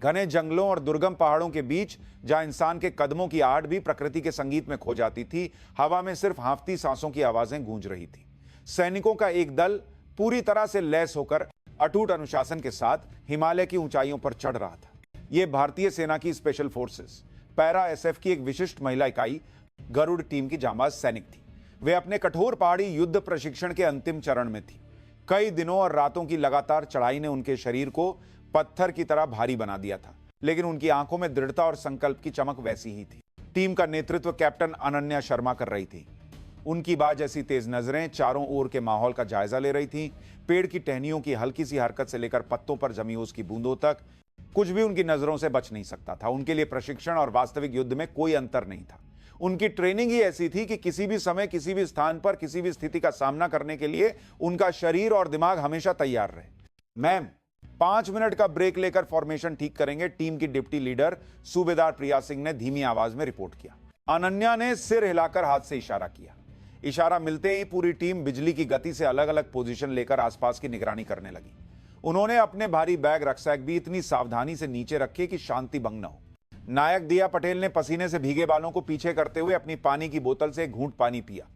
घने जंगलों और दुर्गम पहाड़ों के बीच जहां इंसान के कदमों की आहट भी प्रकृति के संगीत में खो जाती थी, हवा में सिर्फ हांफती सांसों की आवाजें गूंज रही थी। सैनिकों का एक दल पूरी तरह से लैस होकर अटूट अनुशासन के साथ हिमालय की ऊंचाइयों पर चढ़ रहा था। यह भारतीय सेना की स्पेशल फोर्सेस पैरा एसएफ की एक विशिष्ट महिला इकाई गरुड़ टीम की जांबाज सैनिक थी। वे अपने कठोर पहाड़ी युद्ध प्रशिक्षण के अंतिम चरण में थी। कई दिनों और रातों की लगातार चढ़ाई ने उनके शरीर को पत्थर की तरह भारी बना दिया था, लेकिन उनकी आंखों में दृढ़ता और संकल्प की चमक वैसी ही थी। टीम का नेतृत्व कैप्टन अनन्या शर्मा कर रही थी। उनकी बात जैसी तेज नजरें चारों ओर के माहौल का जायजा ले रही थीं। पेड़ की टहनियों की हल्की सी हरकत से लेकर पत्तों पर जमी ओस की बूंदों तक कुछ भी उनकी नजरों से बच नहीं सकता था। उनके लिए प्रशिक्षण और वास्तविक युद्ध में कोई अंतर नहीं था। उनकी ट्रेनिंग ही ऐसी थी कि किसी भी समय, किसी भी स्थान पर, किसी भी स्थिति का सामना करने के लिए उनका शरीर और दिमाग हमेशा तैयार रहे। मैम, 5 मिनट का ब्रेक लेकर फॉर्मेशन ठीक करेंगे, टीम की डिप्टी लीडर सूबेदार प्रिया सिंह ने धीमी आवाज में रिपोर्ट किया। अनन्या ने सिर हिलाकर हाथ से इशारा किया। इशारा मिलते ही पूरी टीम बिजली की गति से अलग अलग पोजीशन लेकर आसपास की निगरानी करने लगी। उन्होंने अपने भारी बैग रक्सैक भी इतनी सावधानी से नीचे रखे कि शांति भंग न हो। नायक दिया पटेल ने पसीने से भीगे बालों को पीछे करते हुए अपनी पानी की बोतल से एक घूंट पानी पिया।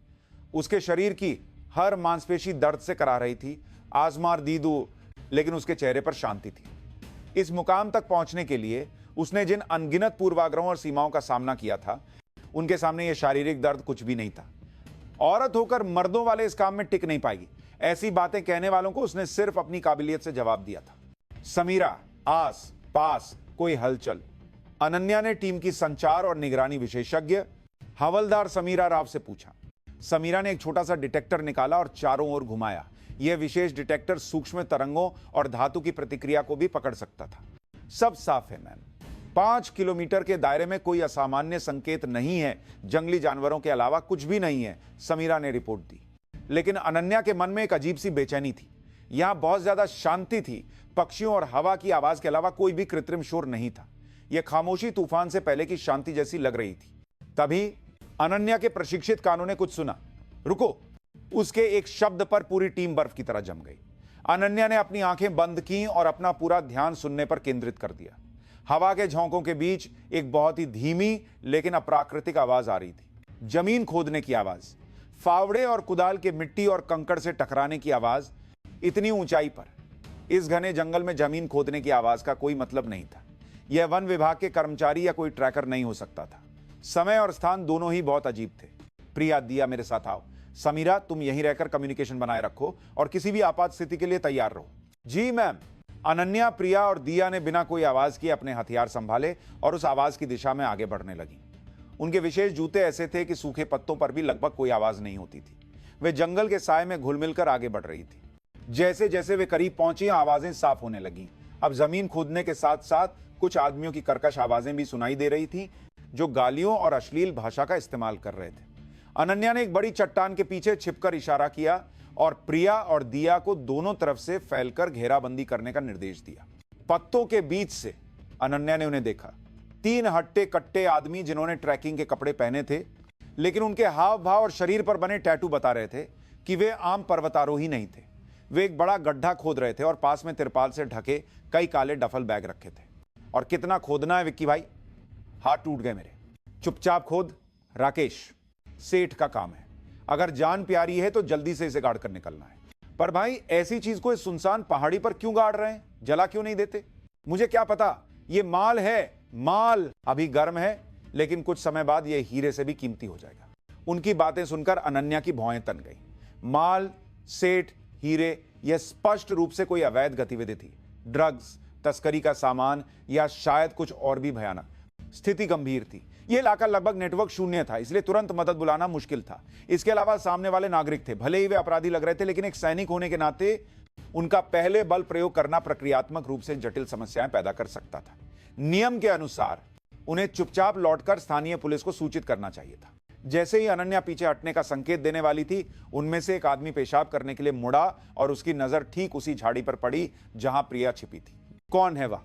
उसके शरीर की हर मांसपेशी दर्द से करा रही थी। आजमार दीदू, लेकिन उसके चेहरे पर शांति थी। इस मुकाम तक पहुंचने के लिए उसने जिन अनगिनत पूर्वाग्रहों और सीमाओं का सामना किया था, उनके सामने यह शारीरिक दर्द कुछ भी नहीं था। औरत होकर मर्दों वाले इस काम में टिक नहीं पाएगी, ऐसी बातें कहने वालों को उसने सिर्फ अपनी काबिलियत से जवाब दिया था। समीरा, आस पास कोई हलचल? अनन्या ने टीम की संचार और निगरानी विशेषज्ञ हवलदार समीरा राव से पूछा। समीरा ने एक छोटा सा डिटेक्टर निकाला और चारों ओर घुमाया। यह विशेष डिटेक्टर सूक्ष्म तरंगों और धातु की प्रतिक्रिया को भी पकड़ सकता था। सब साफ है मैम, 5 किलोमीटर के दायरे में कोई असामान्य संकेत नहीं है, जंगली जानवरों के अलावा कुछ भी नहीं है, समीरा ने रिपोर्ट दी। लेकिन अनन्या के मन में एक अजीब सी बेचैनी थी। यहां बहुत ज्यादा शांति थी। पक्षियों और हवा की आवाज के अलावा कोई भी कृत्रिम शोर नहीं था। यह खामोशी तूफान से पहले की शांति जैसी लग रही थी। तभी अनन्या के प्रशिक्षित कानों ने कुछ सुना। रुको! उसके एक शब्द पर पूरी टीम बर्फ की तरह जम गई। अनन्या ने अपनी आंखें बंद की और अपना पूरा ध्यान सुनने पर केंद्रित कर दिया। हवा के झोंकों के बीच एक बहुत ही धीमी लेकिन अप्राकृतिक आवाज आ रही थी। जमीन खोदने की आवाज, फावड़े और कुदाल के मिट्टी और कंकड़ से टकराने की आवाज। इतनी ऊंचाई पर इस घने जंगल में जमीन खोदने की आवाज का कोई मतलब नहीं था। यह वन विभाग के कर्मचारी या कोई ट्रैकर नहीं हो सकता था। समय और स्थान दोनों ही बहुत अजीब थे। प्रिया, दिया, मेरे साथ आओ। समीरा, तुम यहीं रहकर कम्युनिकेशन बनाए रखो और किसी भी आपात स्थिति के लिए तैयार रहो। जी मैम। अनन्या, प्रिया और दिया ने बिना कोई आवाज किए अपने हथियार संभाले और उस आवाज की दिशा में आगे बढ़ने लगी। उनके विशेष जूते ऐसे थे कि सूखे पत्तों पर भी लगभग कोई आवाज नहीं होती थी। वे जंगल के साए में घुल मिलकर आगे बढ़ रही थी। जैसे जैसे वे करीब पहुंची, आवाजें साफ होने लगी। अब जमीन खोदने के साथ साथ कुछ आदमियों की कर्कश आवाजें भी सुनाई दे रही थी, जो गालियों और अश्लील भाषा का इस्तेमाल कर रहे थे। अनन्या ने एक बड़ी चट्टान के पीछे छिपकर इशारा किया और प्रिया और दिया को दोनों तरफ से फैलकर घेराबंदी करने का निर्देश दिया। पत्तों के बीच से अनन्या ने उन्हें देखा। 3 हट्टे कट्टे आदमी जिन्होंने ट्रैकिंग के कपड़े पहने थे, लेकिन उनके हाव भाव और शरीर पर बने टैटू बता रहे थे कि वे आम पर्वतारोही नहीं थे। वे एक बड़ा गड्ढा खोद रहे थे और पास में तिरपाल से ढके कई काले डफल बैग रखे थे। और कितना खोदना है विक्की भाई? हाथ टूट गए मेरे। चुपचाप खोद। राकेश, सेठ का काम है। अगर जान प्यारी है तो जल्दी से इसे गाड़ कर निकलना है। पर भाई, ऐसी चीज को इस सुनसान पहाड़ी पर क्यों गाड़ रहे हैं? जला क्यों नहीं देते? मुझे क्या पता, ये माल है। माल अभी गर्म है, लेकिन कुछ समय बाद यह हीरे से भी कीमती हो जाएगा। उनकी बातें सुनकर अनन्या की भौहें तन गई। माल, सेठ, हीरे, यह स्पष्ट रूप से कोई अवैध गतिविधि थी। ड्रग्स, तस्करी का सामान या शायद कुछ और भी भयानक। स्थिति गंभीर थी। यह इलाका लगभग नेटवर्क शून्य था, इसलिए तुरंत मदद बुलाना मुश्किल था। इसके अलावा सामने वाले नागरिक थे। भले ही वे अपराधी लग रहे थे, लेकिन एक सैनिक होने के नाते उनका पहले बल प्रयोग करना प्रक्रियात्मक रूप से जटिल समस्याएं पैदा कर सकता था। नियम के अनुसार उन्हें चुपचाप लौटकर स्थानीय पुलिस को सूचित करना चाहिए था। जैसे ही अनन्या पीछे हटने का संकेत देने वाली थी, उनमें से एक आदमी पेशाब करने के लिए मुड़ा और उसकी नजर ठीक उसी झाड़ी पर पड़ी जहां प्रिया छिपी थी। कौन है वह?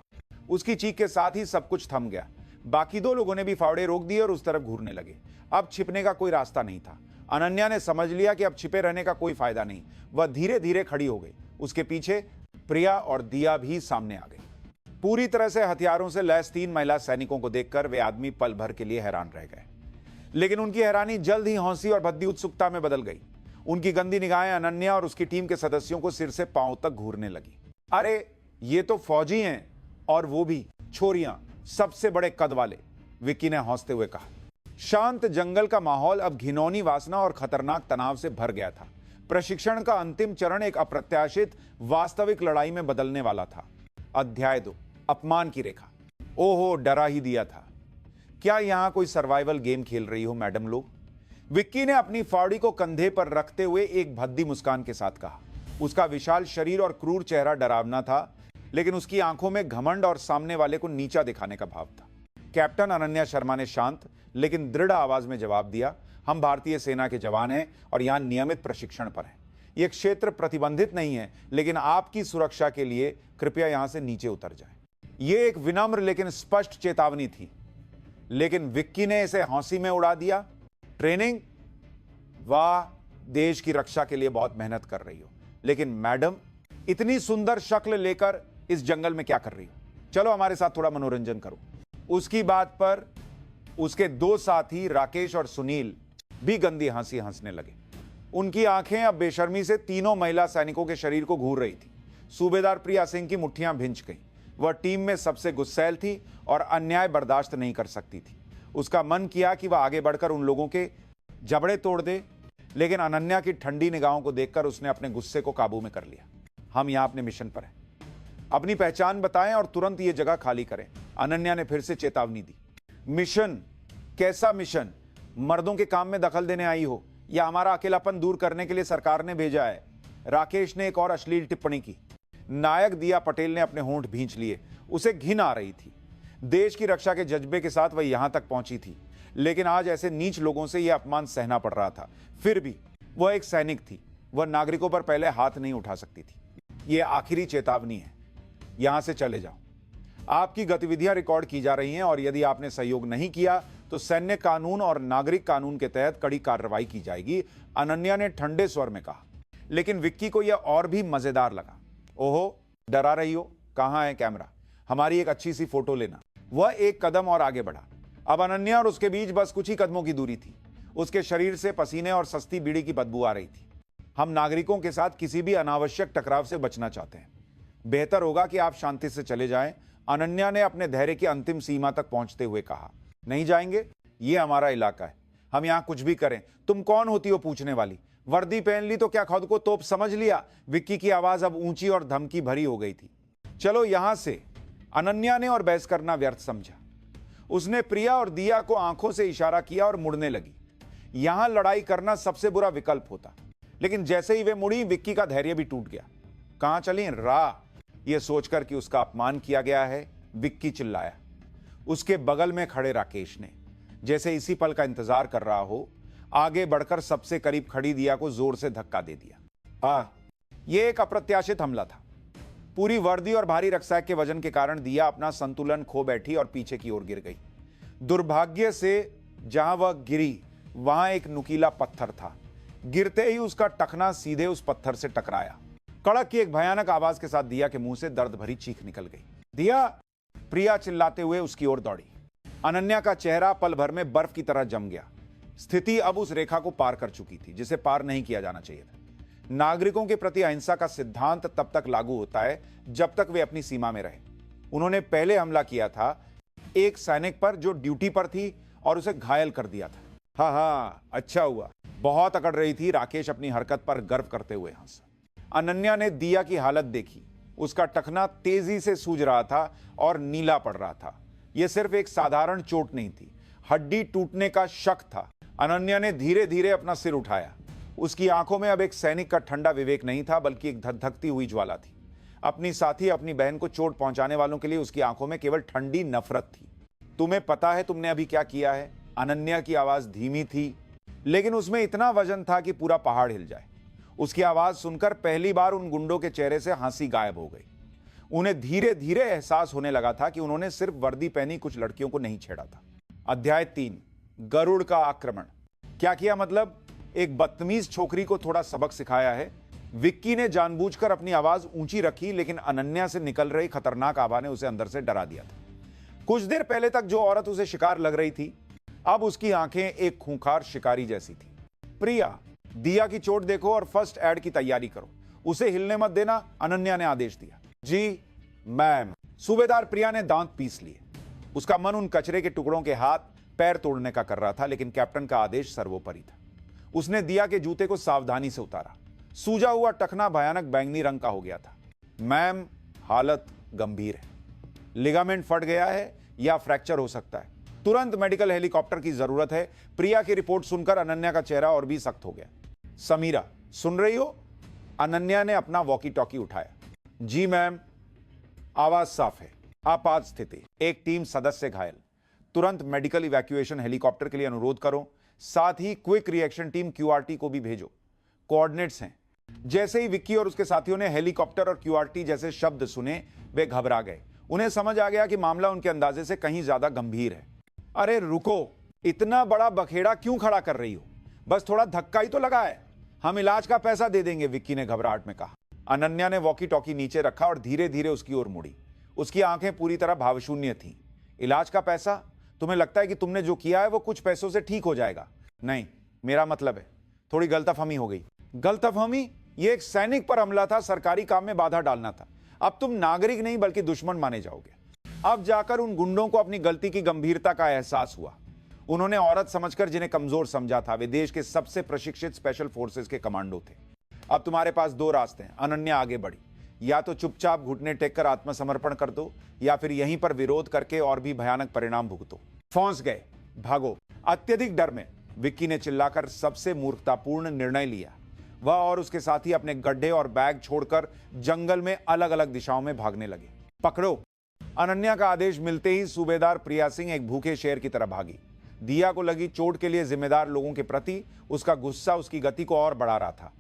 उसकी चीख के साथ ही सब कुछ थम गया। बाकी 2 लोगों ने भी फावड़े रोक दिए और उस तरफ घूरने लगे। अब छिपने का कोई रास्ता नहीं था। अनन्या ने समझ लिया कि अब छिपे रहने का कोई फायदा नहीं। वह धीरे धीरे खड़ी हो गई। उसके पीछे प्रिया और दिया भी सामने आ गई। पूरी तरह से हथियारों से लैस 3 महिला सैनिकों को देखकर वे आदमी पल भर के लिए हैरान रह गए, लेकिन उनकी हैरानी जल्द ही हौंसी और भद्दी उत्सुकता में बदल गई। उनकी गंदी निगाहें अनन्या और उसकी टीम के सदस्यों को सिर से पांव तक घूरने लगी। अरे ये तो फौजी हैं, और वो भी छोरियां, सबसे बड़े कद वाले, विक्की ने हंसते हुए कहा। शांत जंगल का माहौल अब घिनौनी वासना और खतरनाक तनाव से भर गया था। प्रशिक्षण का अंतिम चरण एक अप्रत्याशित वास्तविक लड़ाई में बदलने वाला था। अध्याय 2, अपमान की रेखा। ओहो, डरा ही दिया था। क्या यहां कोई सर्वाइवल गेम खेल रही हो मैडम लोग? विक्की ने अपनी फावड़ी को कंधे पर रखते हुए एक भद्दी मुस्कान के साथ कहा। उसका विशाल शरीर और क्रूर चेहरा डरावना था, लेकिन उसकी आंखों में घमंड और सामने वाले को नीचा दिखाने का भाव था। कैप्टन अनन्या शर्मा ने शांत लेकिन दृढ़ आवाज में जवाब दिया, हम भारतीय सेना के जवान हैं और यहां नियमित प्रशिक्षण पर हैं। यह क्षेत्र प्रतिबंधित नहीं है, लेकिन आपकी सुरक्षा के लिए कृपया यहां से नीचे उतर जाएं। यह एक विनम्र लेकिन स्पष्ट चेतावनी थी, लेकिन विक्की ने इसे हंसी में उड़ा दिया। ट्रेनिंग? वाह, देश की रक्षा के लिए बहुत मेहनत कर रही हो, लेकिन मैडम इतनी सुंदर शक्ल लेकर इस जंगल में क्या कर रही हो? चलो हमारे साथ थोड़ा मनोरंजन करो। उसकी बात पर उसके 2 साथी राकेश और सुनील भी गंदी हंसी हंसने लगे। उनकी आंखें अब बेशर्मी से तीनों महिला सैनिकों के शरीर को घूर रही थी। सूबेदार प्रिया सिंह की मुट्ठियां भिंच गईं। वह टीम में सबसे गुस्सैल थी और अन्याय बर्दाश्त नहीं कर सकती थी। उसका मन किया कि वह आगे बढ़कर उन लोगों के जबड़े तोड़ दे, लेकिन अनन्या की ठंडी निगाहों को देखकर उसने अपने गुस्से को काबू में कर लिया। हम यहां अपने मिशन पर हैं, अपनी पहचान बताएं और तुरंत ये जगह खाली करें, अनन्या ने फिर से चेतावनी दी। मिशन? कैसा मिशन? मर्दों के काम में दखल देने आई हो या हमारा अकेलापन दूर करने के लिए सरकार ने भेजा है? राकेश ने एक और अश्लील टिप्पणी की। नायक दिया पटेल ने अपने होंठ भींच लिए। उसे घिन आ रही थी। देश की रक्षा के जज्बे के साथ वह यहां तक पहुंची थी, लेकिन आज ऐसे नीच लोगों से यह अपमान सहना पड़ रहा था। फिर भी वह एक सैनिक थी। वह नागरिकों पर पहले हाथ नहीं उठा सकती थी। यह आखिरी चेतावनी है, यहां से चले जाओ। आपकी गतिविधियां रिकॉर्ड की जा रही हैं और यदि आपने सहयोग नहीं किया तो सैन्य कानून और नागरिक कानून के तहत कड़ी कार्रवाई की जाएगी, अनन्या ने ठंडे स्वर में कहा। लेकिन विक्की को यह और भी मजेदार लगा। ओहो, डरा रही हो? कहां है कैमरा? हमारी एक अच्छी सी फोटो लेना। वह एक कदम और आगे बढ़ा। अब अनन्या और उसके बीच बस कुछ ही कदमों की दूरी थी। उसके शरीर से पसीने और सस्ती बीड़ी की बदबू आ रही थी। हम नागरिकों के साथ किसी भी अनावश्यक टकराव से बचना चाहते हैं। बेहतर होगा कि आप शांति से चले जाएं, अनन्या ने अपने धैर्य की अंतिम सीमा तक पहुंचते हुए कहा। नहीं जाएंगे? ये हमारा इलाका है, हम यहां कुछ भी करें। तुम कौन होती हो पूछने वाली? वर्दी पहन ली तो क्या खुद को तोप समझ लिया? विक्की की आवाज अब ऊंची और धमकी भरी हो गई थी। चलो यहां से, अनन्या ने और बहस करना व्यर्थ समझा। उसने प्रिया और दिया को आंखों से इशारा किया और मुड़ने लगी। यहां लड़ाई करना सबसे बुरा विकल्प होता, लेकिन जैसे ही वे मुड़ी, विक्की का धैर्य भी टूट गया। कहां चली राह? यह सोचकर कि उसका अपमान किया गया है, विक्की चिल्लाया। उसके बगल में खड़े राकेश ने, जैसे इसी पल का इंतजार कर रहा हो, आगे बढ़कर सबसे करीब खड़ी दिया को जोर से धक्का दे दिया। यह एक अप्रत्याशित हमला था। पूरी वर्दी और भारी रक्सैक के वजन के कारण दिया अपना संतुलन खो बैठी और पीछे की ओर गिर गई। दुर्भाग्य से जहां वह गिरी वहां एक नुकीला पत्थर था। गिरते ही उसका टखना सीधे उस पत्थर से टकराया। कड़क की एक भयानक आवाज के साथ दिया के मुंह से दर्द भरी चीख निकल गई। दिया! प्रिया चिल्लाते हुए उसकी ओर दौड़ी। अनन्या का चेहरा पल भर में बर्फ की तरह जम गया। स्थिति अब उस रेखा को पार कर चुकी थी जिसे पार नहीं किया जाना चाहिए था। नागरिकों के प्रति अहिंसा का सिद्धांत तब तक लागू होता है जब तक वे अपनी सीमा में रहे। उन्होंने पहले हमला किया था एक सैनिक पर जो ड्यूटी पर थी और उसे घायल कर दिया था। हाँ, अच्छा हुआ। बहुत अकड़ रही थी। राकेश अपनी हरकत पर गर्व करते हुए हंसा। अनन्या ने दिया की हालत देखी। उसका टखना तेजी से सूज रहा था और नीला पड़ रहा था। यह सिर्फ एक साधारण चोट नहीं थी, हड्डी टूटने का शक था। अनन्या ने धीरे धीरे अपना सिर उठाया। उसकी आंखों में अब एक सैनिक का ठंडा विवेक नहीं था, बल्कि एक धधकती हुई ज्वाला थी। अपनी साथी, अपनी बहन को चोट पहुंचाने वालों के लिए उसकी आंखों में केवल ठंडी नफरत थी। तुम्हें पता है तुमने अभी क्या किया है? अनन्या की आवाज धीमी थी, लेकिन उसमें इतना वजन था कि पूरा पहाड़ हिल जाए। उसकी आवाज सुनकर पहली बार उन गुंडों के चेहरे से हंसी गायब हो गई। उन्हें धीरे धीरे एहसास होने लगा था कि उन्होंने सिर्फ वर्दी पहनी कुछ लड़कियों को नहीं छेड़ा था। अध्याय 3, गरुड़ का आक्रमण। क्या किया मतलब? एक बदतमीज छोकरी को थोड़ा सबक सिखाया है। विक्की ने जानबूझकर अपनी आवाज ऊंची रखी, लेकिन अनन्या से निकल रही खतरनाक आभा ने उसे अंदर से डरा दिया था। कुछ देर पहले तक जो औरत उसे शिकार लग रही थी, अब उसकी आंखें एक खूंखार शिकारी जैसी थी। प्रिया, दिया की चोट देखो और फर्स्ट एड की तैयारी करो, उसे हिलने मत देना, अनन्या ने आदेश दिया। जी मैम। सूबेदार प्रिया ने दांत पीस लिए। उसका मन उन कचरे के टुकड़ों के हाथ पैर तोड़ने का कर रहा था, लेकिन कैप्टन का आदेश सर्वोपरि था। उसने दिया के जूते को सावधानी से उतारा। सूजा हुआ टखना भयानक बैंगनी रंग का हो गया था। मैम, हालत गंभीर है, लिगामेंट फट गया है या फ्रैक्चर हो सकता है, तुरंत मेडिकल हेलीकॉप्टर की जरूरत है। प्रिया की रिपोर्ट सुनकर अनन्या का चेहरा और भी सख्त हो गया। समीरा, सुन रही हो? अनन्या ने अपना वॉकी टॉकी उठाया। जी मैम। आवाज साफ है। आपात स्थिति, एक टीम सदस्य घायल, तुरंत मेडिकल इवैक्यूएशन हेलीकॉप्टर के लिए अनुरोध करो, साथ ही क्विक रिएक्शन टीम क्यूआरटी को भी भेजो। कोऑर्डिनेट्स हैं। जैसे ही विक्की और उसके साथियों ने हेलीकॉप्टर और क्यूआरटी जैसे शब्द सुने, वे घबरा गए। उन्हें समझ आ गया कि मामला उनके अंदाजे से कहीं ज्यादा गंभीर है। अरे रुको, इतना बड़ा बखेड़ा क्यों खड़ा कर रही हो? बस थोड़ा धक्का ही तो लगा है, हम इलाज का पैसा दे देंगे, विक्की ने घबराहट में कहा। अनन्या ने वॉकी टॉकी नीचे रखा और धीरे धीरे उसकी ओर मुड़ी। उसकी आंखें पूरी तरह भावशून्य थीं। इलाज का पैसा? तुम्हें लगता है कि तुमने जो किया है वो कुछ पैसों से ठीक हो जाएगा? नहीं, मेरा मतलब है, थोड़ी गलतफहमी हो गई। गलतफहमी? ये एक सैनिक पर हमला था, सरकारी काम में बाधा डालना था। अब तुम नागरिक नहीं बल्कि दुश्मन माने जाओगे। अब जाकर उन गुंडों को अपनी गलती की गंभीरता का एहसास हुआ। उन्होंने औरत समझकर जिन्हें कमजोर समझा था, वे देश के सबसे प्रशिक्षित स्पेशल फोर्सेस के कमांडो थे। अब तुम्हारे पास दो रास्ते हैं। अनन्या आगे बढ़ी। या तो चुपचाप घुटने टेक कर आत्मसमर्पण कर दो, या फिर यहीं पर विरोध करके और भी भयानक परिणाम भुगतो। फंस गए, भागो। अत्यधिक डर में विक्की ने चिल्लाकर सबसे मूर्खतापूर्ण निर्णय लिया। वह और उसके साथी अपने गड्ढे और बैग छोड़कर जंगल में अलग अलग दिशाओं में भागने लगे। पकड़ो। अनन्या का आदेश मिलते ही सूबेदार प्रिया सिंह एक भूखे शेर की तरह भागी। दिया को लगी चोट के लिए जिम्मेदार लोगों के प्रति उसका गुस्सा उसकी गति को और बढ़ा रहा था।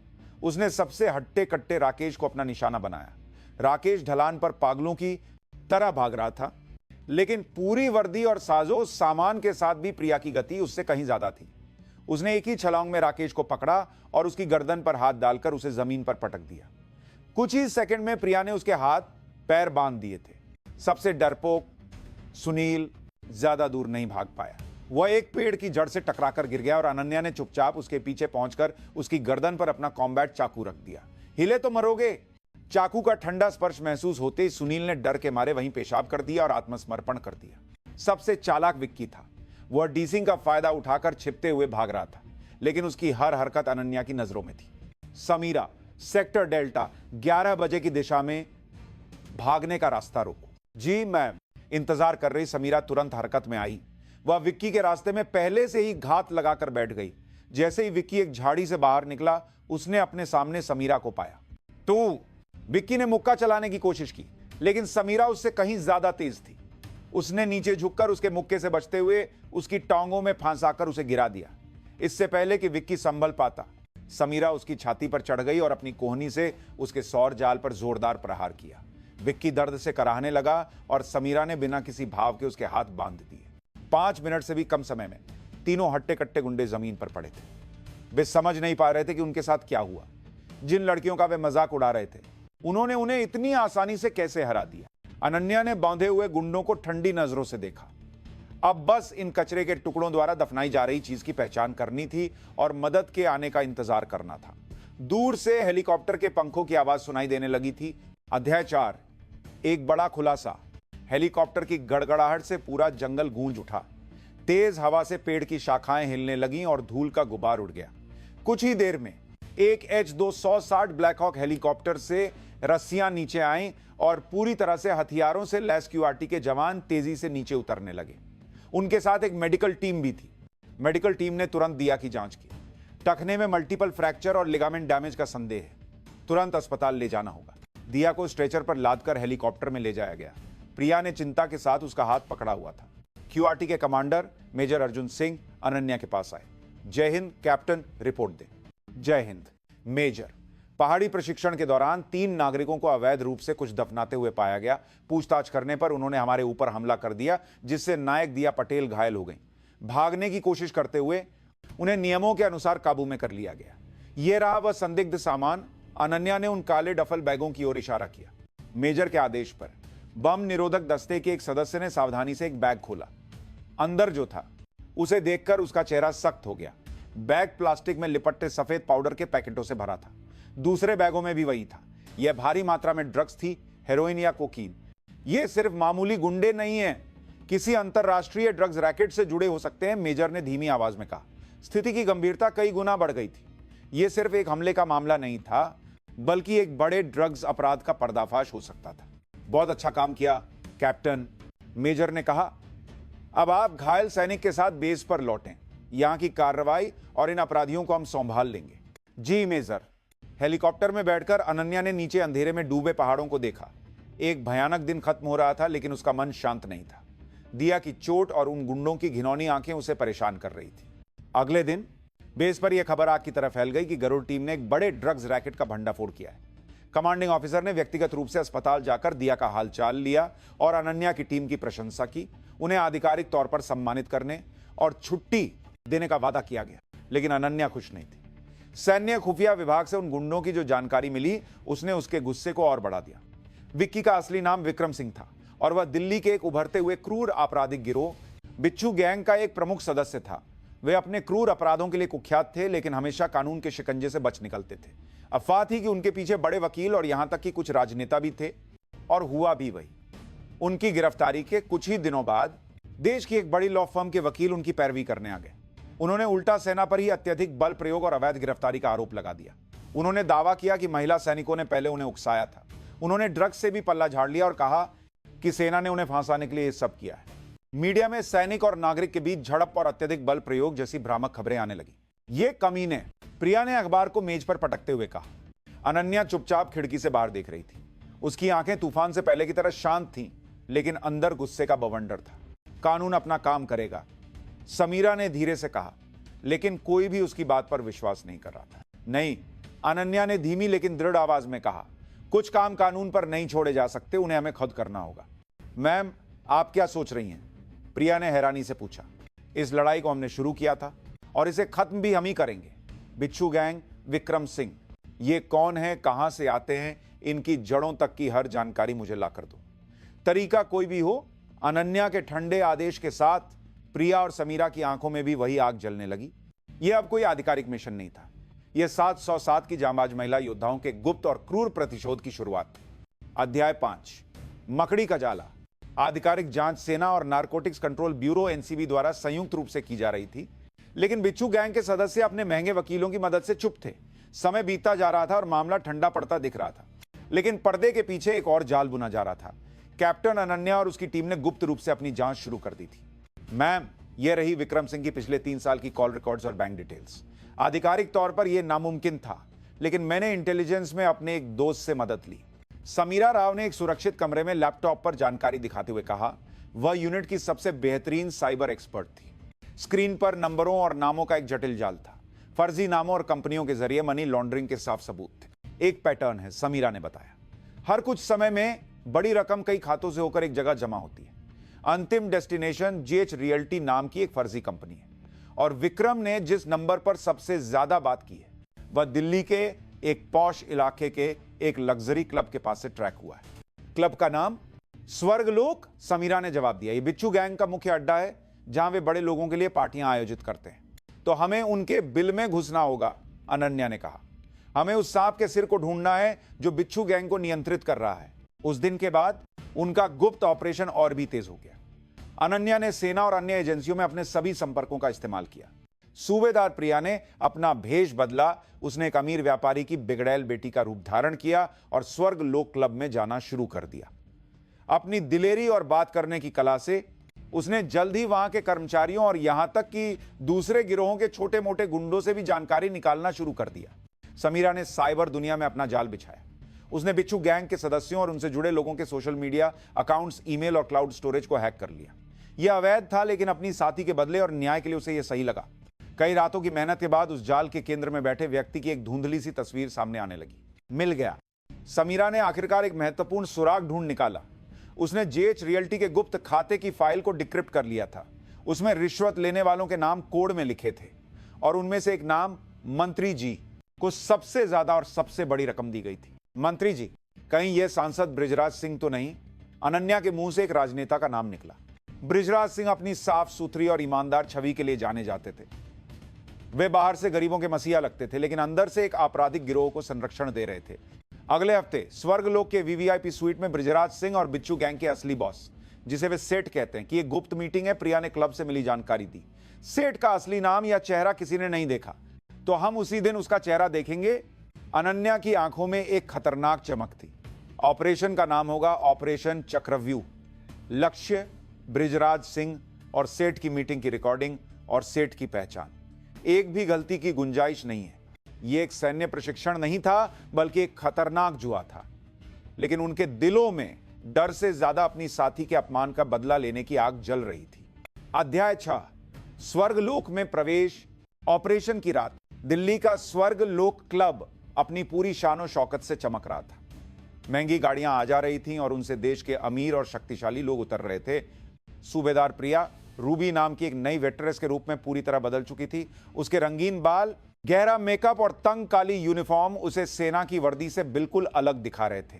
उसने सबसे हट्टे कट्टे राकेश को अपना निशाना बनाया। राकेश ढलान पर पागलों की तरह भाग रहा था, लेकिन पूरी वर्दी और साजो सामान के साथ भी प्रिया की गति उससे कहीं ज्यादा थी। उसने एक ही छलांग में राकेश को पकड़ा और उसकी गर्दन पर हाथ डालकर उसे जमीन पर पटक दिया। कुछ ही सेकंड में प्रिया ने उसके हाथ पैर बांध दिए थे। सबसे डरपोक सुनील ज्यादा दूर नहीं भाग पाया। वह एक पेड़ की जड़ से टकराकर गिर गया और अनन्या ने चुपचाप उसके पीछे पहुंचकर उसकी गर्दन पर अपना कॉम्बैट चाकू रख दिया। हिले तो मरोगे। चाकू का ठंडा स्पर्श महसूस होते ही सुनील ने डर के मारे वहीं पेशाब कर दिया और आत्मसमर्पण कर दिया। सबसे चालाक विक्की था। वह डीसिंग का फायदा उठाकर छिपते हुए भाग रहा था, लेकिन उसकी हर हरकत अनन्या की नजरों में थी। समीरा, सेक्टर डेल्टा 11 बजे की दिशा में भागने का रास्ता रोको। जी मैम। इंतजार कर रही समीरा तुरंत हरकत में आई। वह विक्की के रास्ते में पहले से ही घात लगाकर बैठ गई। जैसे ही विक्की एक झाड़ी से बाहर निकला, उसने अपने सामने समीरा को पाया। तू? विक्की ने मुक्का चलाने की कोशिश की, लेकिन समीरा उससे कहीं ज्यादा तेज थी। उसने नीचे झुककर उसके मुक्के से बचते हुए उसकी टांगों में फंसाकर उसे गिरा दिया। इससे पहले कि विक्की संभल पाता, समीरा उसकी छाती पर चढ़ गई और अपनी कोहनी से उसके सौर जाल पर जोरदार प्रहार किया। विक्की दर्द से कराहने लगा और समीरा ने बिना किसी भाव के उसके हाथ बांध दिए। 5 मिनट से भी कम समय में तीनों हट्टे कट्टे गुंडे जमीन पर पड़े थे। वे समझ नहीं पा रहे थे कि उनके साथ क्या हुआ। जिन लड़कियों का वे मजाक उड़ा रहे थे, उन्होंने उन्हें इतनी आसानी से कैसे हरा दिया। अनन्या ने बांधे हुए गुंडों को ठंडी नजरों से देखा। अब बस इन कचरे के टुकड़ों द्वारा दफनाई जा रही चीज की पहचान करनी थी और मदद के आने का इंतजार करना था। दूर से हेलीकॉप्टर के पंखों की आवाज सुनाई देने लगी थी। अध्याय 4, एक बड़ा खुलासा। हेलीकॉप्टर की गड़गड़ाहट से पूरा जंगल गूंज उठा। तेज हवा से पेड़ की शाखाएं हिलने लगीं और धूल का गुबार उड़ गया। कुछ ही देर में एक H-260 ब्लैक हॉक हेलीकॉप्टर से रस्सियां नीचे आईं और पूरी तरह से हथियारों से लैस क्यूआरटी के जवान तेजी से नीचे उतरने लगे। उनके साथ एक मेडिकल टीम भी थी। मेडिकल टीम ने तुरंत दिया की जांच की। टखने में मल्टीपल फ्रैक्चर और लिगामेंट डैमेज का संदेह है, तुरंत अस्पताल ले जाना होगा। दिया को स्ट्रेचर पर लादकर हेलीकॉप्टर में ले जाया गया। प्रिया ने चिंता के साथ उसका हाथ पकड़ा हुआ था। क्यूआरटी के कमांडर मेजर अर्जुन सिंह अनन्या के पास आए। जय हिंद कैप्टन, रिपोर्ट दें। जय हिंद मेजर। पहाड़ी प्रशिक्षण के दौरान 3 नागरिकों को अवैध रूप से कुछ दफनाते हुए पाया गया। पूछताछ करने पर उन्होंने हमारे ऊपर हमला कर दिया, जिससे नायक दिया पटेल घायल हो गई। भागने की कोशिश करते हुए उन्हें नियमों के अनुसार काबू में कर लिया गया। यह रहा वह संदिग्ध सामान। अनन्या ने उन काले डफल बैगों की ओर इशारा किया। मेजर के आदेश पर बम निरोधक दस्ते के एक सदस्य ने सावधानी से एक बैग खोला। अंदर जो था उसे देखकर उसका चेहरा सख्त हो गया। बैग प्लास्टिक में लिपटे सफेद पाउडर के पैकेटों से भरा था। दूसरे बैगों में भी वही था। यह भारी मात्रा में ड्रग्स थी, हेरोइन या कोकीन। ये सिर्फ मामूली गुंडे नहीं है, किसी अंतरराष्ट्रीय ड्रग्स रैकेट से जुड़े हो सकते हैं, मेजर ने धीमी आवाज में कहा। स्थिति की गंभीरता कई गुना बढ़ गई थी। यह सिर्फ एक हमले का मामला नहीं था, बल्कि एक बड़े ड्रग्स अपराध का पर्दाफाश हो सकता था। बहुत अच्छा काम किया कैप्टन, मेजर ने कहा। अब आप घायल सैनिक के साथ बेस पर लौटें। यहां की कार्रवाई और इन अपराधियों को हम संभाल लेंगे। जी मेजर। हेलीकॉप्टर में बैठकर अनन्या ने नीचे अंधेरे में डूबे पहाड़ों को देखा। एक भयानक दिन खत्म हो रहा था, लेकिन उसका मन शांत नहीं था। दिया की चोट और उन गुंडों की घिनौनी आंखें उसे परेशान कर रही थी। अगले दिन बेस पर यह खबर आग की तरह फैल गई कि गरुड़ टीम ने एक बड़े ड्रग्स रैकेट का भंडाफोड़ किया है। कमांडिंग ऑफिसर ने व्यक्तिगत रूप से अस्पताल जाकर दिया का हालचाल लिया और अनन्या की टीम की प्रशंसा की। उन्हें आधिकारिक तौर पर सम्मानित करने और छुट्टी देने का वादा किया गया, लेकिन अनन्या खुश नहीं थी। सैन्य खुफिया विभाग से उन गुंडों की जो जानकारी मिली, उसने उसके गुस्से को और बढ़ा दिया। विक्की का असली नाम विक्रम सिंह था और वह दिल्ली के एक उभरते हुए क्रूर आपराधिक गिरोह बिच्छू गैंग का एक प्रमुख सदस्य था। वे अपने क्रूर अपराधों के लिए कुख्यात थे, लेकिन हमेशा कानून के शिकंजे से बच निकलते थे। अफवाह थी कि उनके पीछे बड़े वकील और यहां तक कि कुछ राजनेता भी थे, और हुआ भी वही। उनकी गिरफ्तारी के कुछ ही दिनों बाद देश की एक बड़ी लॉ फर्म के वकील उनकी पैरवी करने आ गए। उन्होंने उल्टा सेना पर ही अत्यधिक बल प्रयोग और अवैध गिरफ्तारी का आरोप लगा दिया। उन्होंने दावा किया कि महिला सैनिकों ने पहले उन्हें उकसाया था। उन्होंने ड्रग्स से भी पल्ला झाड़ लिया और कहा कि सेना ने उन्हें फंसाने के लिए यह सब किया है। मीडिया में सैनिक और नागरिक के बीच झड़प और अत्यधिक बल प्रयोग जैसी भ्रामक खबरें आने लगी। ये कमीने, प्रिया ने अखबार को मेज पर पटकते हुए कहा। अनन्या चुपचाप खिड़की से बाहर देख रही थी। उसकी आंखें तूफान से पहले की तरह शांत थीं, लेकिन अंदर गुस्से का बवंडर था। कानून अपना काम करेगा, समीरा ने धीरे से कहा, लेकिन कोई भी उसकी बात पर विश्वास नहीं कर रहा था। नहीं, अनन्या ने धीमी लेकिन दृढ़ आवाज में कहा, कुछ काम कानून पर नहीं छोड़े जा सकते, उन्हें हमें खुद करना होगा। मैम, आप क्या सोच रही हैं? प्रिया ने हैरानी से पूछा। इस लड़ाई को हमने शुरू किया था और इसे खत्म भी हम ही करेंगे। बिच्छू गैंग, विक्रम सिंह, ये कौन है, कहां से आते हैं, इनकी जड़ों तक की हर जानकारी मुझे ला कर दो। तरीका कोई भी हो। अनन्या के ठंडे आदेश के साथ प्रिया और समीरा की आंखों में भी वही आग जलने लगी। यह अब कोई आधिकारिक मिशन नहीं था, यह 707 की जांबाज महिला योद्धाओं के गुप्त और क्रूर प्रतिशोध की शुरुआत थी। अध्याय 5, मकड़ी का जाला। आधिकारिक जांच सेना और नारकोटिक्स कंट्रोल ब्यूरो एनसीबी द्वारा संयुक्त रूप से की जा रही थी, लेकिन बिच्छू गैंग के सदस्य अपने महंगे वकीलों की मदद से चुप थे। समय बीतता जा रहा था और मामला ठंडा पड़ता दिख रहा था, लेकिन पर्दे के पीछे एक और जाल बुना जा रहा था। कैप्टन अनन्या और उसकी टीम ने गुप्त रूप से अपनी जांच शुरू कर दी थी। मैम, यह रही विक्रम सिंह की पिछले 3 साल की कॉल रिकॉर्ड्स और बैंक डिटेल्स। आधिकारिक तौर पर यह नामुमकिन था, लेकिन मैंने इंटेलिजेंस में अपने एक दोस्त से मदद ली। समीरा राव ने एक सुरक्षित कमरे में लैपटॉप पर जानकारी दिखाते हुए कहा। वह यूनिट की सबसे बेहतरीन साइबर एक्सपर्ट थी। स्क्रीन पर नंबरों और नामों का एक जटिल जाल था। फर्जी नामों और कंपनियों के जरिए मनी लॉन्ड्रिंग के साफ सबूत थे। एक पैटर्न है, समीरा ने बताया। हर कुछ समय में बड़ी रकम कई खातों से होकर एक जगह जमा होती है। अंतिम डेस्टिनेशन जीएच रियल्टी नाम की एक फर्जी कंपनी है, और विक्रम ने जिस नंबर पर सबसे ज्यादा बात की है, वह दिल्ली के एक पॉश इलाके के एक लग्जरी क्लब के पास से ट्रैक हुआ है। क्लब का नाम स्वर्गलोक, समीरा ने जवाब दिया। यह बिच्छू गैंग का मुख्य अड्डा है, जहां वे बड़े लोगों के लिए पार्टियां आयोजित करते हैं। तो हमें उनके बिल में घुसना होगा, अनन्या ने कहा। हमें उस सांप के सिर को ढूंढना है जो बिच्छू गैंग को नियंत्रित कर रहा है। उस दिन के बाद उनका गुप्त ऑपरेशन और भी तेज हो गया। अनन्या ने सेना और अन्य एजेंसियों में अपने सभी संपर्कों का इस्तेमाल किया। सूबेदार प्रिया ने अपना भेष बदला। उसने एक अमीर व्यापारी की बिगड़ैल बेटी का रूप धारण किया और स्वर्ग लोक क्लब में जाना शुरू कर दिया। अपनी दिलेरी और बात करने की कला से उसने जल्द ही वहां के कर्मचारियों और यहां तक कि दूसरे गिरोहों के छोटे मोटे गुंडों से भी जानकारी निकालना शुरू कर दिया। समीरा ने साइबर दुनिया में अपना जाल बिछाया। उसने बिच्छू गैंग के सदस्यों और उनसे जुड़े लोगों के सोशल मीडिया अकाउंट्स, ईमेल और क्लाउड स्टोरेज को हैक कर लिया। यह अवैध था, लेकिन अपनी साथी के बदले और न्याय के लिए उसे यह सही लगा। कई रातों की मेहनत के बाद उस जाल के केंद्र में बैठे व्यक्ति की एक धुंधली सी तस्वीर सामने आने लगी। मिल गया। समीरा ने आखिरकार एक महत्वपूर्ण सुराग ढूंढ निकाला। उसने जेएच रियल्टी के गुप्त खाते की फाइल को डिक्रिप्ट कर लिया था। उसमें रिश्वत लेने वालों के नाम कोड में लिखे थे, और उनमें से एक नाम मंत्री जी, को सबसे ज्यादा और सबसे बड़ी रकम दी गई थी। मंत्री जी, कहीं यह सांसद बृजराज सिंह तो नहीं? अनन्या के मुंह से एक राजनेता का नाम निकला। बृजराज सिंह अपनी साफ सुथरी और ईमानदार छवि के लिए जाने जाते थे। वे बाहर से गरीबों के मसीहा लगते थे, लेकिन अंदर से एक आपराधिक गिरोह को संरक्षण दे रहे थे। अगले हफ्ते स्वर्गलोक के वीवीआईपी स्वीट में बृजराज सिंह और बिच्छू गैंग के असली बॉस, जिसे वे सेठ कहते हैं, कि एक गुप्त मीटिंग है। प्रिया ने क्लब से मिली जानकारी दी। सेठ का असली नाम या चेहरा किसी ने नहीं देखा, तो हम उसी दिन उसका चेहरा देखेंगे। अनन्या की आंखों में एक खतरनाक चमक थी। ऑपरेशन का नाम होगा ऑपरेशन चक्रव्यूह। लक्ष्य बृजराज सिंह और सेठ की मीटिंग की रिकॉर्डिंग और सेठ की पहचान। एक भी गलती की गुंजाइश नहीं है। यह एक सैन्य प्रशिक्षण नहीं था, बल्कि एक खतरनाक जुआ था। लेकिन उनके दिलों में डर से ज्यादा अपनी साथी के अपमान का बदला लेने की आग जल रही थी। अध्याय 6, स्वर्गलोक में प्रवेश। ऑपरेशन की रात दिल्ली का स्वर्गलोक क्लब अपनी पूरी शानो शौकत से चमक रहा था। महंगी गाड़ियां आ जा रही थीं और उनसे देश के अमीर और शक्तिशाली लोग उतर रहे थे। सूबेदार प्रिया रूबी नाम की एक नई वेट्रेस के रूप में पूरी तरह बदल चुकी थी। उसके रंगीन बाल, गहरा मेकअप और तंग काली यूनिफॉर्म उसे सेना की वर्दी से बिल्कुल अलग दिखा रहे थे।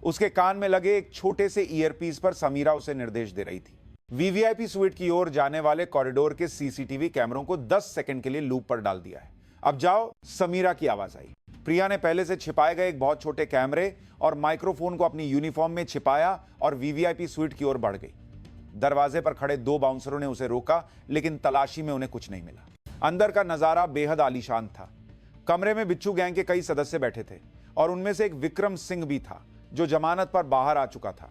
उसके कान में लगे एक छोटे से ईयरपीस पर समीरा उसे निर्देश दे रही थी। वीवीआईपी स्वीट की ओर जाने वाले कॉरिडोर के सीसीटीवी कैमरों को 10 सेकंड के लिए लूप पर डाल दिया है। अब जाओ। समीरा की आवाज आई। प्रिया ने पहले से छिपाए गए एक बहुत छोटे कैमरे और माइक्रोफोन को अपनी यूनिफॉर्म में छिपाया और वीवीआईपी स्वीट की ओर बढ़ गई। दरवाजे पर खड़े 2 बाउंसरों ने उसे रोका, लेकिन तलाशी में उन्हें कुछ नहीं मिला। अंदर का नजारा बेहद आलीशान था। कमरे में बिच्छू गैंग के कई सदस्य बैठे थे और उनमें से एक विक्रम सिंह भी था, जो जमानत पर बाहर आ चुका था।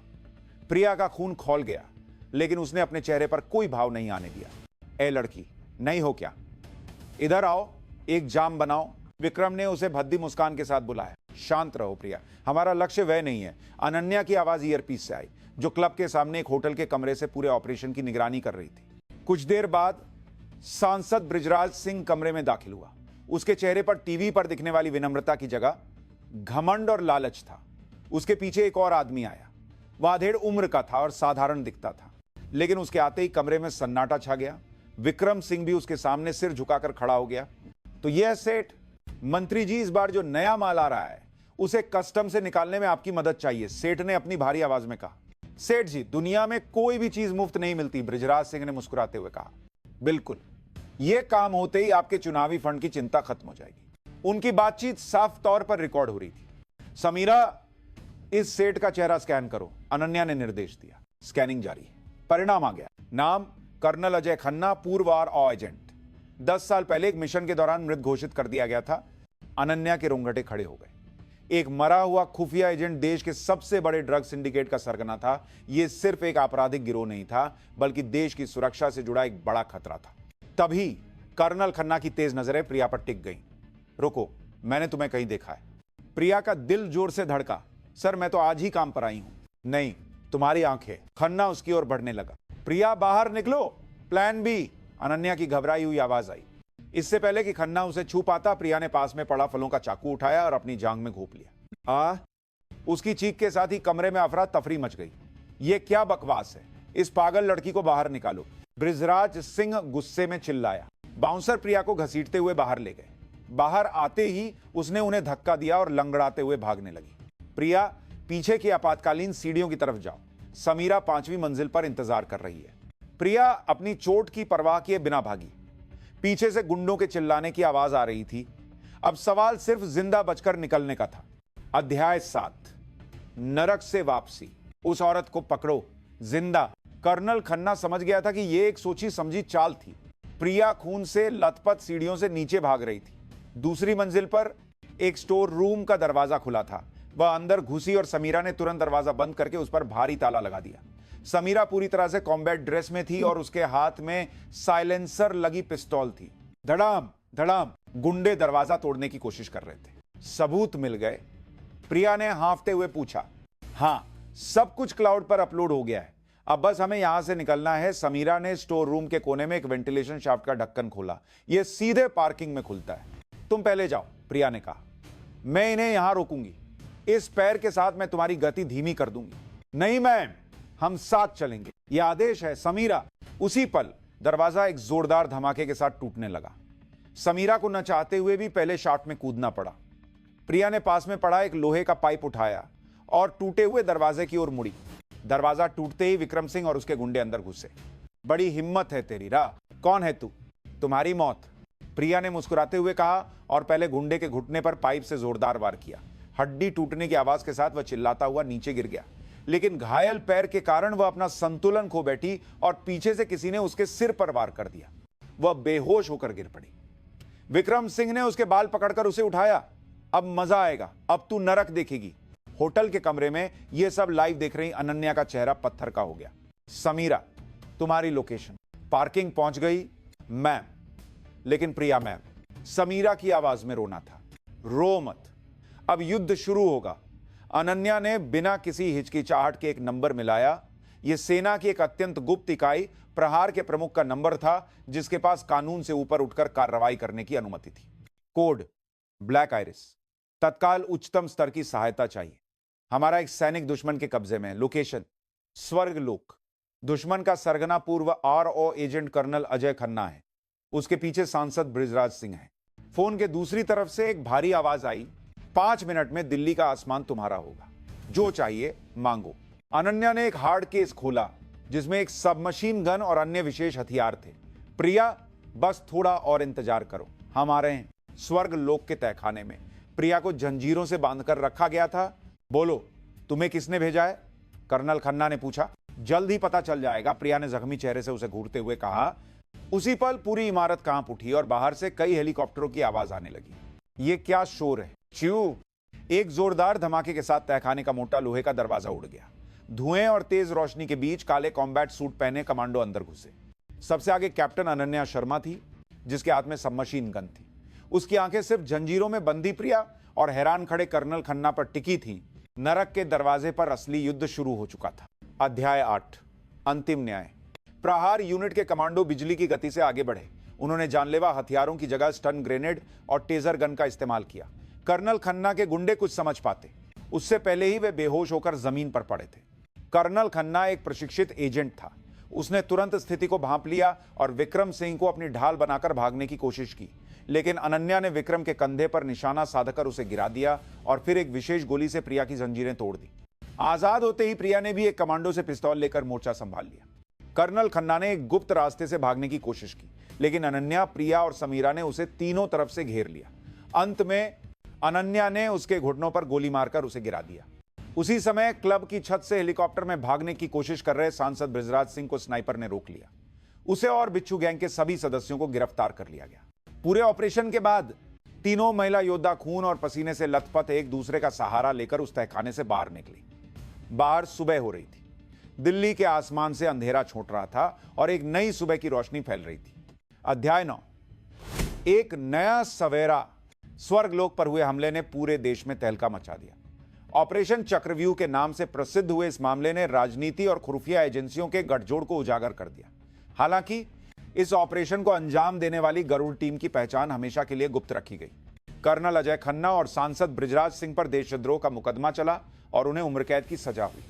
प्रिया का खून खौल गया, लेकिन उसने अपने चेहरे पर कोई भाव नहीं आने दिया। ए लड़की, नहीं हो क्या? इधर आओ, एक जाम बनाओ। विक्रम ने उसे भद्दी मुस्कान के साथ बुलाया। शांत रहो प्रिया, हमारा लक्ष्य वह नहीं है। अनन्या की आवाज ईयरपीस से आई, जो क्लब के सामने एक होटल के कमरे से पूरे ऑपरेशन की निगरानी कर रही थी। कुछ देर बाद सांसद बृजराज सिंह कमरे में दाखिल हुआ। उसके चेहरे पर टीवी पर दिखने वाली विनम्रता की जगह घमंड और लालच था। उसके पीछे एक और आदमी आया। वह आधेड़ उम्र का था और साधारण दिखता था, लेकिन उसके आते ही कमरे में सन्नाटा छा गया। विक्रम सिंह भी उसके सामने सिर झुकाकर खड़ा हो गया। तो यह सेठ, मंत्री जी, इस बार जो नया माल आ रहा है उसे कस्टम से निकालने में आपकी मदद चाहिए, सेठ ने अपनी भारी आवाज में कहा। सेठ जी, दुनिया में कोई भी चीज मुफ्त नहीं मिलती, बृजराज सिंह ने मुस्कुराते हुए कहा। बिल्कुल, यह काम होते ही आपके चुनावी फंड की चिंता खत्म हो जाएगी। उनकी बातचीत साफ तौर पर रिकॉर्ड हो रही थी। समीरा, इस सेठ का चेहरा स्कैन करो, अनन्या ने निर्देश दिया। स्कैनिंग जारी है। परिणाम आ गया। नाम कर्नल अजय खन्ना, पूर्व आर एजेंट। 10 साल पहले एक मिशन के दौरान मृत घोषित कर दिया गया था। अनन्या के रोंगटे खड़े हो गए। एक मरा हुआ खुफिया एजेंट देश के सबसे बड़े ड्रग सिंडिकेट का सरगना था। यह सिर्फ एक आपराधिक गिरोह नहीं था, बल्कि देश की सुरक्षा से जुड़ा एक बड़ा खतरा था। तभी कर्नल खन्ना की तेज नजरें प्रिया पर टिक गईं। रुको, मैंने तुम्हें कहीं देखा है। प्रिया का दिल जोर से धड़का। सर, मैं तो आज ही काम पर आई हूं। नहीं, तुम्हारी आंखें। खन्ना उसकी ओर बढ़ने लगा। प्रिया, बाहर निकलो, प्लान बी। अनन्या की घबराई हुई आवाज आई। इससे पहले कि खन्ना उसे छू पाता, प्रिया ने पास में पड़ा फलों का चाकू उठाया और अपनी जांघ में घोंप लिया। उसकी चीख के साथ ही कमरे में अफरा तफरी मच गई। यह क्या बकवास है? इस पागल लड़की को बाहर निकालो, बृजराज सिंह गुस्से में चिल्लाया। बाउंसर प्रिया को घसीटते हुए बाहर ले गए। बाहर आते ही उसने उन्हें धक्का दिया और लंगड़ाते हुए भागने लगी। प्रिया, पीछे की आपातकालीन सीढ़ियों की तरफ जाओ। समीरा 5वीं मंजिल पर इंतजार कर रही है। प्रिया अपनी चोट की परवाह किए बिना भागी। पीछे से गुंडों के चिल्लाने की आवाज आ रही थी। अब सवाल सिर्फ जिंदा बचकर निकलने का था। अध्याय 7, नरक से वापसी। उस औरत को पकड़ो, जिंदा। कर्नल खन्ना समझ गया था कि यह एक सोची समझी चाल थी। प्रिया खून से लथपथ सीढ़ियों से नीचे भाग रही थी। दूसरी मंजिल पर एक स्टोर रूम का दरवाजा खुला था। वह अंदर घुसी और समीरा ने तुरंत दरवाजा बंद करके उस पर भारी ताला लगा दिया। समीरा पूरी तरह से कॉम्बैट ड्रेस में थी और उसके हाथ में साइलेंसर लगी पिस्तौल थी। धड़ाम धड़ाम गुंडे दरवाजा तोड़ने की कोशिश कर रहे थे। सबूत मिल गए? प्रिया ने हांफते हुए पूछा। हां, सब कुछ क्लाउड पर अपलोड हो गया है। अब बस हमें यहां से निकलना है। समीरा ने स्टोर रूम के कोने में एक वेंटिलेशन शाफ्ट का ढक्कन खोला। यह सीधे पार्किंग में खुलता है। तुम पहले जाओ, प्रिया ने कहा। मैं इन्हें यहां रोकूंगी। इस पैर के साथ मैं तुम्हारी गति धीमी कर दूंगी। नहीं मैम, हम साथ चलेंगे, यह आदेश है। समीरा। उसी पल दरवाजा एक जोरदार धमाके के साथ टूटने लगा। समीरा को न चाहते हुए भी पहले शाफ्ट में कूदना पड़ा। प्रिया ने पास में पड़ा एक लोहे का पाइप उठाया और टूटे हुए दरवाजे की ओर मुड़ी। दरवाजा टूटते ही विक्रम सिंह और उसके गुंडे अंदर घुसे। बड़ी हिम्मत है तेरी रा, कौन है तू? तुम्हारी मौत, प्रिया ने मुस्कुराते हुए कहा और पहले गुंडे के घुटने पर पाइप से जोरदार वार किया। हड्डी टूटने की आवाज के साथ वह चिल्लाता हुआ नीचे गिर गया, लेकिन घायल पैर के कारण वह अपना संतुलन खो बैठी और पीछे से किसी ने उसके सिर पर वार कर दिया। वह बेहोश होकर गिर पड़ी। विक्रम सिंह ने उसके बाल पकड़कर उसे उठाया। अब मजा आएगा, अब तू नरक देखेगी। होटल के कमरे में यह सब लाइव देख रही अनन्या का चेहरा पत्थर का हो गया। समीरा, तुम्हारी लोकेशन। पार्किंग पहुंच गई मैम। लेकिन प्रिया मैम, समीरा की आवाज में रोना था। रो मत, अब युद्ध शुरू होगा। अनन्या ने बिना किसी हिचकिचाहट के एक नंबर मिलाया। यह सेना की एक अत्यंत गुप्त इकाई प्रहार के प्रमुख का नंबर था, जिसके पास कानून से ऊपर उठकर कार्रवाई करने की अनुमति थी। Code black iris. तत्काल उच्चतम स्तर की सहायता चाहिए। हमारा एक सैनिक दुश्मन के कब्जे में है। लोकेशन स्वर्गलोक। दुश्मन का सरगना पूर्व आरओ एजेंट कर्नल अजय खन्ना है। उसके पीछे सांसद बृजराज सिंह है। फोन के दूसरी तरफ से एक भारी आवाज आई, 5 मिनट में दिल्ली का आसमान तुम्हारा होगा, जो चाहिए मांगो। अनन्या ने एक हार्ड केस खोला जिसमें एक सबमशीन गन और अन्य विशेष हथियार थे। प्रिया, बस थोड़ा और इंतजार करो, हम आ रहे हैं। स्वर्ग लोक के तहखाने में प्रिया को जंजीरों से बांधकर रखा गया था। बोलो, तुम्हें किसने भेजा है? कर्नल खन्ना ने पूछा। जल्द ही पता चल जाएगा, प्रिया ने जख्मी चेहरे से उसे घूरते हुए कहा। उसी पल पूरी इमारत कांप उठी और बाहर से कई हेलीकॉप्टरों की आवाज आने लगी। ये क्या शोर है? च्यू! एक जोरदार धमाके के साथ तहखाने का मोटा लोहे का दरवाजा उड़ गया। धुएं और तेज रोशनी के बीच काले कॉम्बैट सूट पहने कमांडो अंदर घुसे। सबसे आगे कैप्टन अनन्या शर्मा थी, जिसके हाथ में सबमशीन गन थी। उसकी आंखें सिर्फ जंजीरों में बंदी प्रिया और हैरान खड़े कर्नल खन्ना पर टिकी थी। नरक के दरवाजे पर असली युद्ध शुरू हो चुका था। अध्याय 8, अंतिम न्याय। प्रहार यूनिट के कमांडो बिजली की गति से आगे बढ़े। उन्होंने जानलेवा हथियारों की जगह स्टन ग्रेनेड और टेजर गन का इस्तेमाल किया। कर्नल खन्ना के गुंडे कुछ समझ पाते, उससे पहले ही वे बेहोश होकर जमीन पर पड़े थे। कर्नल खन्ना एक प्रशिक्षित एजेंट था। उसने तुरंत स्थिति को भांप लिया और विक्रम सिंह को अपनी ढाल बनाकर भागने की कोशिश की, लेकिन अनन्या ने विक्रम के कंधे पर निशाना साधकर उसे गिरा दिया और फिर एक विशेष गोली से प्रिया की जंजीरें तोड़ दी। आजाद होते ही प्रिया ने भी एक कमांडो से पिस्तौल लेकर मोर्चा संभाल लिया। कर्नल खन्ना ने एक गुप्त रास्ते से भागने की कोशिश की, लेकिन अनन्या, प्रिया और समीरा ने उसे तीनों तरफ से घेर लिया। अंत में अनन्या ने उसके घुटनों पर गोली मारकर उसे गिरा दिया। उसी समय क्लब की छत से हेलीकॉप्टर में भागने की कोशिश कर रहे सांसद बृजराज सिंह को स्नाइपर ने रोक लिया। उसे और बिच्छू गैंग के सभी सदस्यों को गिरफ्तार कर लिया गया। पूरे ऑपरेशन के बाद तीनों महिला योद्धा खून और पसीने से लथपथ एक दूसरे का सहारा लेकर उस तहखाने से बाहर निकली। बाहर सुबह हो रही थी। दिल्ली के आसमान से अंधेरा छोट रहा था और एक नई सुबह की रोशनी फैल रही थी। अध्याय 9, एक नया सवेरा। स्वर्गलोक पर हुए हमले ने पूरे देश में तहलका मचा दिया। ऑपरेशन चक्रव्यूह के नाम से प्रसिद्ध हुए इस मामले ने राजनीति और खुफिया एजेंसियों के गठजोड़ को उजागर कर दिया। हालांकि इस ऑपरेशन को अंजाम देने वाली गरुड़ टीम की पहचान हमेशा के लिए गुप्त रखी गई। कर्नल अजय खन्ना और सांसद बृजराज सिंह पर देशद्रोह का मुकदमा चला और उन्हें उम्र कैद की सजा हुई।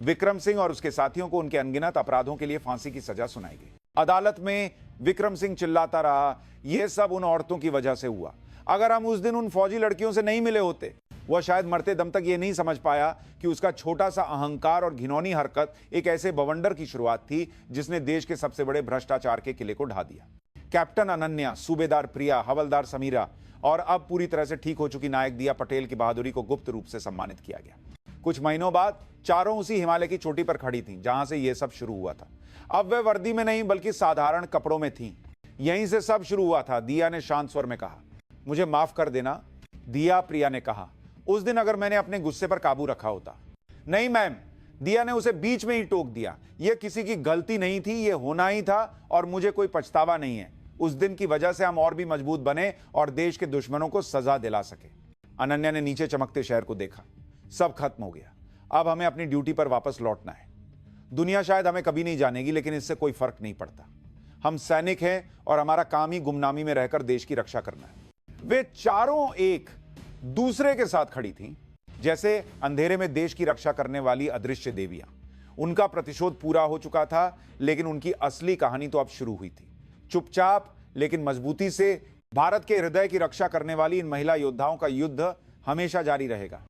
विक्रम सिंह और उसके साथियों को उनके अनगिनत अपराधों के लिए फांसी की सजा सुनाई गई। अदालत में विक्रम सिंह चिल्लाता रहा, यह सब उन औरतों की वजह से हुआ। अगर हम उस दिन उन फौजी लड़कियों से नहीं मिले होते, वह शायद मरते दम तक यह नहीं समझ पाया कि उसका छोटा सा अहंकार और घिनौनी हरकत एक ऐसे बवंडर की शुरुआत थी जिसने देश के सबसे बड़े भ्रष्टाचार के किले को ढा दिया। कैप्टन अनन्या, सूबेदार प्रिया, हवलदार समीरा और अब पूरी तरह से ठीक हो चुकी नायक दिया पटेल की बहादुरी को गुप्त रूप से सम्मानित किया गया। कुछ महीनों बाद चारों उसी हिमालय की चोटी पर खड़ी थीं जहां से यह सब शुरू हुआ था। अब वे वर्दी में नहीं बल्कि साधारण कपड़ों में थीं। यहीं से सब शुरू हुआ था, दिया ने शांत स्वर में कहा। मुझे माफ कर देना दिया, प्रिया ने कहा। उस दिन अगर मैंने अपने गुस्से पर काबू रखा होता। नहीं मैम, दिया ने उसे बीच में ही टोक दिया। यह किसी की गलती नहीं थी, यह होना ही था और मुझे कोई पछतावा नहीं है। उस दिन की वजह से हम और भी मजबूत बने और देश के दुश्मनों को सजा दिला सके। अनन्या ने नीचे चमकते शहर को देखा। सब खत्म हो गया। अब हमें अपनी ड्यूटी पर वापस लौटना है। दुनिया शायद हमें कभी नहीं जानेगी, लेकिन इससे कोई फर्क नहीं पड़ता। हम सैनिक हैं और हमारा काम ही गुमनामी में रहकर देश की रक्षा करना है। वे चारों एक दूसरे के साथ खड़ी थीं, जैसे अंधेरे में देश की रक्षा करने वाली अदृश्य देवियां। उनका प्रतिशोध पूरा हो चुका था, लेकिन उनकी असली कहानी तो अब शुरू हुई थी। चुपचाप लेकिन मजबूती से भारत के हृदय की रक्षा करने वाली इन महिला योद्धाओं का युद्ध हमेशा जारी रहेगा।